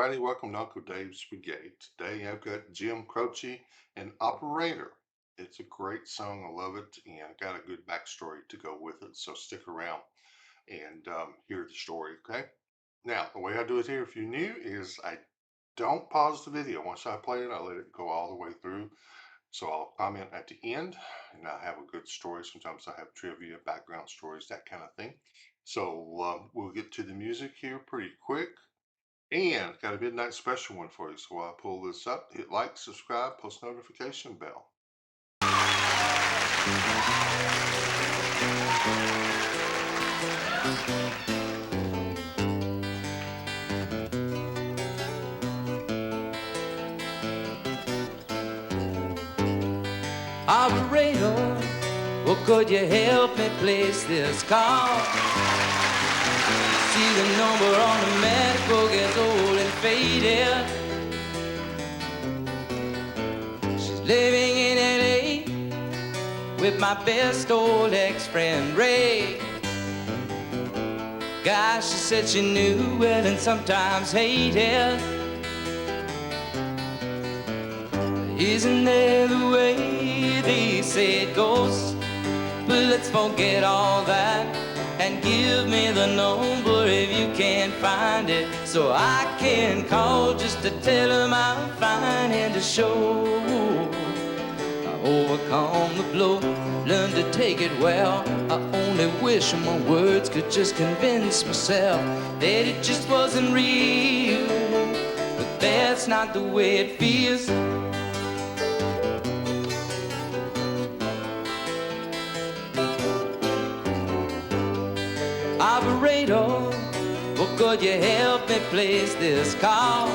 everybody. Welcome to Uncle Dave's Brigade. Today I've got Jim Croce and Operator. It's a great song. I love it, and I got a good backstory to go with it. So stick around and hear the story, okay? Now, the way I do it here, if you're new, is I don't pause the video. Once I play it, I let it go all the way through. So I'll comment at the end, and I have a good story. Sometimes I have trivia, background stories, that kind of thing. So we'll get to the music here pretty quick. And got a midnight special one for you. So while I pull this up, hit like, subscribe, post notification bell. Operator, well, could you help me place this call? See the number on the matchbook is old and faded. She's living in LA with my best old ex-friend Ray. Gosh, she said she knew it and sometimes hated. Isn't there the way they say it goes? But let's forget all that and give me the number if you can't find it, so I can call just to tell them I'm fine and to show I overcome the blow, learn to take it well. I only wish my words could just convince myself that it just wasn't real, but that's not the way it feels. Operator, well, could you help me place this call?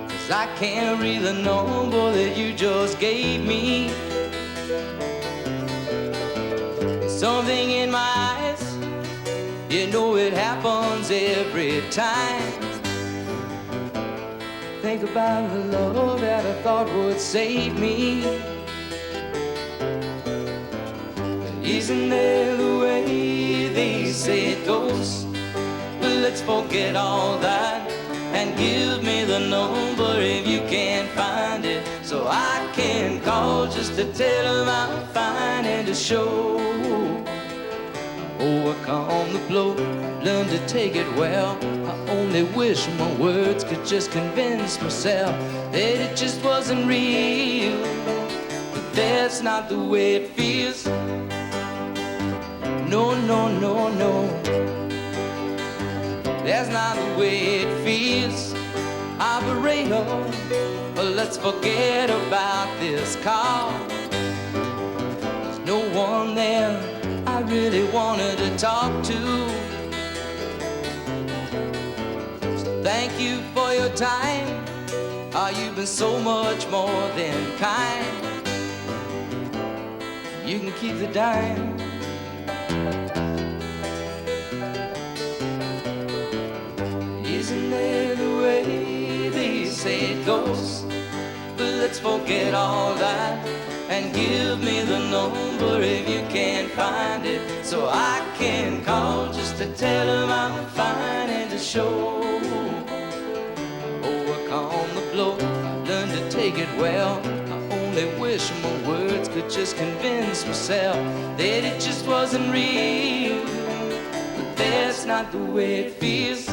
'Cause I can't read the number that you just gave me. Something in my eyes, you know it happens every time. Think about the love that I thought would save me. Isn't there the way they say it goes? But let's forget all that and give me the number if you can't find it, so I can call just to tell them I'm fine and to show overcome the blow, learn to take it well. I only wish my words could just convince myself that it just wasn't real, but that's not the way it feels. No, no, no, no, that's not the way it feels. Operator, let's forget about this call. There's no one there I really wanted to talk to. So thank you for your time. You've been so much more than kind. You can keep the dime. Isn't there the way they say it goes? But let's forget all that and give me the number if you can't find it, so I can call just to tell them I'm fine and to show overcome the blow, learn to take it well. I only wish my words could just convince myself that it just wasn't real, but that's not the way it feels.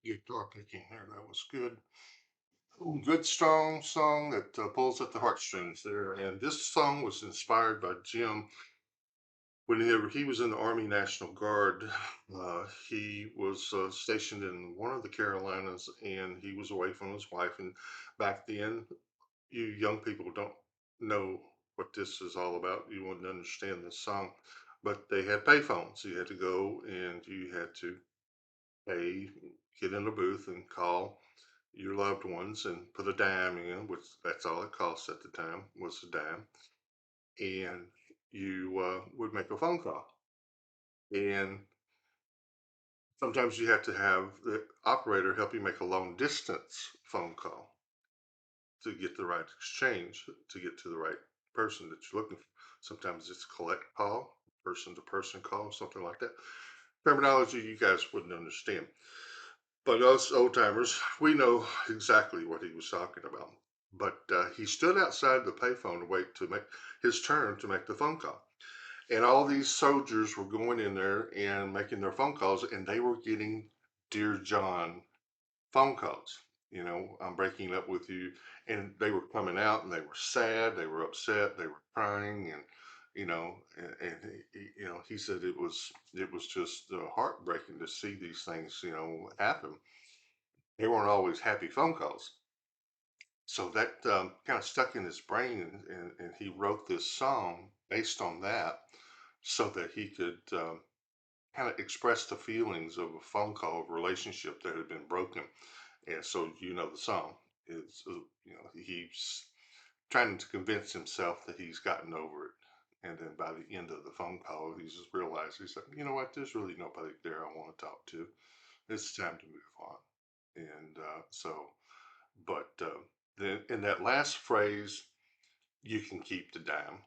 Guitar picking there, that was good. Ooh, good, strong song that pulls at the heartstrings there. And this song was inspired by Jim. Whenever he was in the Army National Guard, he was stationed in one of the Carolinas, and he was away from his wife. And back then, you young people don't know what this is all about. You wouldn't understand this song, but they had payphones. You had to go and you had to pay, get in a booth and call your loved ones and put a dime in, which that's all it cost at the time was a dime, and you would make a phone call. And sometimes you have to have the operator help you make a long distance phone call to get the right exchange, to get to the right person that you're looking for. Sometimes it's collect call, person to person call, something like that. Terminology you guys wouldn't understand. But us old timers, we know exactly what he was talking about. But he stood outside the payphone to wait to make his turn to make the phone call. And all these soldiers were going in there and making their phone calls, and they were getting Dear John phone calls. You know, I'm breaking up with you. And they were coming out and they were sad, they were upset, they were crying. And, he said it was just heartbreaking to see these things, happen. They weren't always happy phone calls. So that kind of stuck in his brain, and he wrote this song based on that so that he could kind of express the feelings of a phone call of a relationship that had been broken. And so, the song is, he's trying to convince himself that he's gotten over it. And then by the end of the phone call, he just realized, he's like, you know what, there's really nobody there I want to talk to. It's time to move on. And but then in that last phrase, you can keep the dime.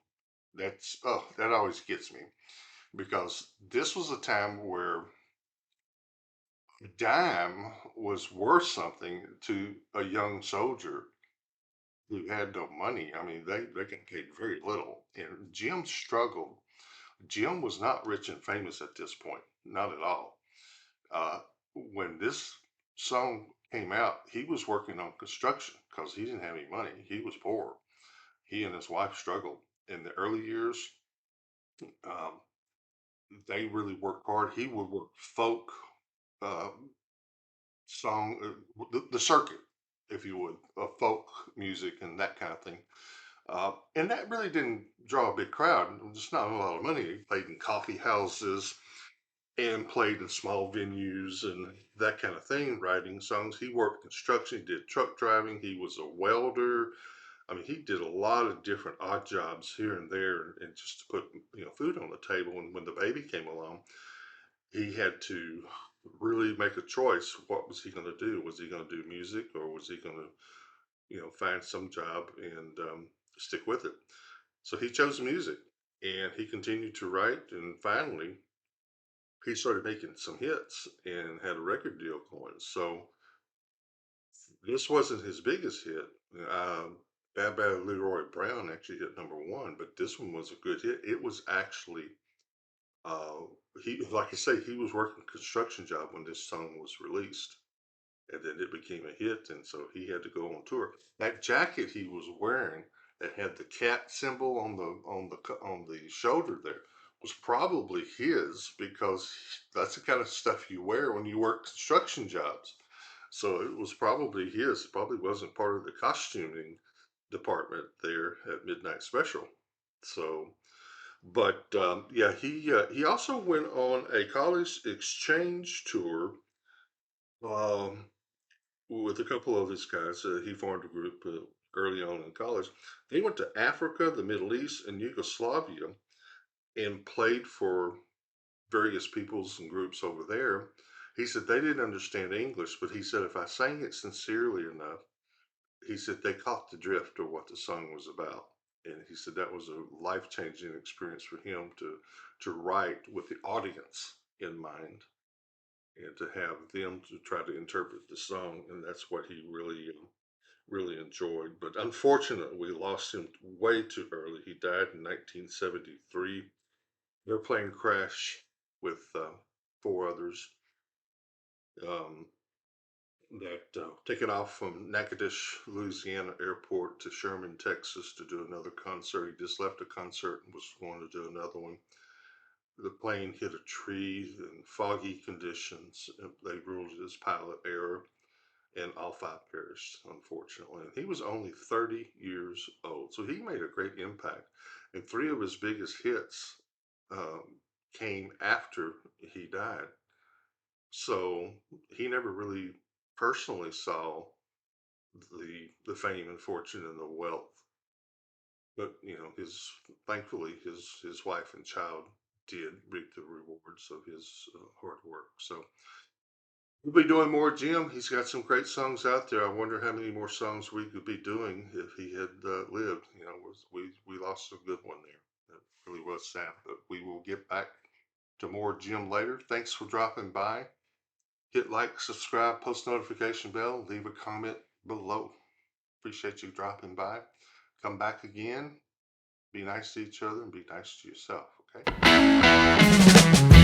That always gets me because this was a time where a dime was worth something to a young soldier who had no money. I mean, they got paid very little. And Jim struggled. Jim was not rich and famous at this point, not at all. When this song came out, he was working on construction because he didn't have any money. He was poor. He and his wife struggled in the early years. Um, they really worked hard. He would work folk uh, song, the circuit, if you would, of folk music and that kind of thing. And that really didn't draw a big crowd. Just not a lot of money. He played in coffee houses and played in small venues and that kind of thing, writing songs. He worked construction, he did truck driving, he was a welder. I mean, he did a lot of different odd jobs here and there, and just to put food on the table. And when the baby came along, he had to really make a choice. What was he going to do? Was he going to do music, or was he going to find some job and stick with it? So he chose music, and he continued to write, and finally he started making some hits and had a record deal going. So this wasn't his biggest hit. Bad Bad Leroy Brown actually hit number one, but this one was a good hit. It was actually uh, he, like I say, he was working a construction job when this song was released, and then it became a hit, and so he had to go on tour. That jacket he was wearing that had the cat symbol on the shoulder there was probably his, because that's the kind of stuff you wear when you work construction jobs. So it was probably his. It probably wasn't part of the costuming department there at Midnight Special. So, but yeah, he also went on a college exchange tour. Um, with a couple of his guys. He formed a group early on in college. They went to Africa, the Middle East, and Yugoslavia and played for various peoples and groups over there. He said they didn't understand English, but he said if I sang it sincerely enough, he said they caught the drift of what the song was about. And he said that was a life changing experience for him to write with the audience in mind and to have them to try to interpret the song. And that's what he really enjoyed. But unfortunately, we lost him way too early. He died in 1973. Airplane crash with four others um, that taken off from Natchitoches, Louisiana airport to Sherman, Texas to do another concert. He just left a concert and was going to do another one. The plane hit a tree in foggy conditions. They ruled it as pilot error, and all five perished, unfortunately. And he was only 30 years old, so he made a great impact. And three of his biggest hits came after he died. So he never really personally saw the fame and fortune and the wealth. But his thankfully his wife and child did reap the rewards of his hard work. So we'll be doing more, Jim. He's got some great songs out there. I wonder how many more songs we could be doing if he had lived. We lost a good one there. That really was sad. But we will get back to more Jim later. Thanks for dropping by. Hit like, subscribe, post notification bell, leave a comment below. Appreciate you dropping by. Come back again. Be nice to each other and be nice to yourself. Okay.